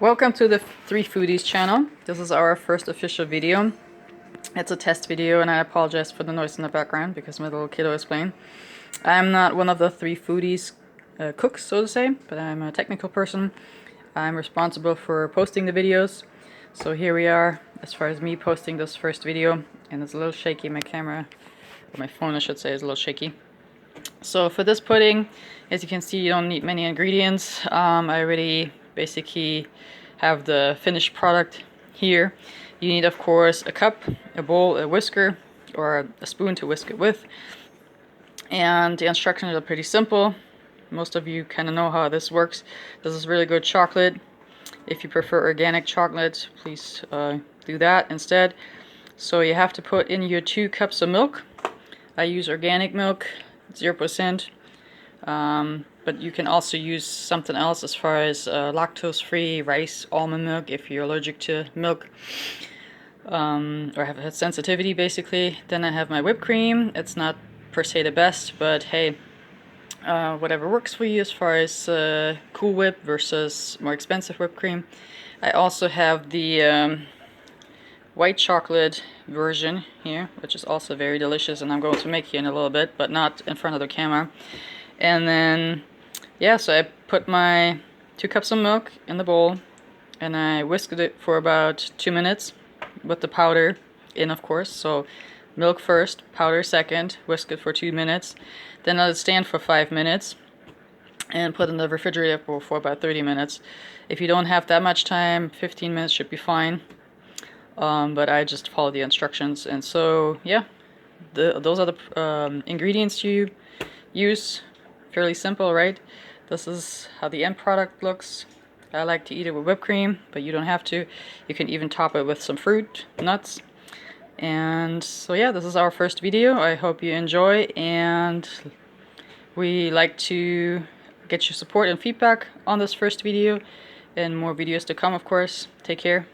Welcome to the 3foodies channel. This is our first official video. It's a test video and I apologize for the noise in the background because my little kiddo is playing. I'm not one of the 3foodies cooks, so to say, but I'm a technical person. I'm responsible for posting the videos. So here we are as far as me posting this first video, and it's a little shaky. My camera, or my phone I should say, is a little shaky. So for this pudding, as you can see, you don't need many ingredients. I already basically have the finished product here. You need, of course, a cup, a bowl, a whisker, or a spoon to whisk it with. And the instructions are pretty simple. Most of you kind of know how this works. This is really good chocolate. If you prefer organic chocolate, please do that instead. So you have to put in your 2 cups of milk. I use organic milk, 0%. But you can also use something else as far as lactose-free rice almond milk if you're allergic to milk or have a sensitivity basically. Then I have my whipped cream. It's not per se the best, but hey, whatever works for you as far as Cool Whip versus more expensive whipped cream. I also have the white chocolate version here, which is also very delicious, and I'm going to make here in a little bit, but not in front of the camera. And then, yeah, so I put my 2 cups of milk in the bowl, and I whisked it for about 2 minutes with the powder in, of course. So milk first, powder second, whisk it for 2 minutes. Then let it stand for 5 minutes, and put in the refrigerator for about 30 minutes. If you don't have that much time, 15 minutes should be fine. But I just follow the instructions, and so yeah, those are the ingredients you use. Fairly simple, right? This is how the end product looks. I like to eat it with whipped cream, but you don't have to. You can even top it with some fruit, nuts. And so yeah, this is our first video. I hope you enjoy, and we like to get your support and feedback on this first video, and more videos to come, of course. Take care.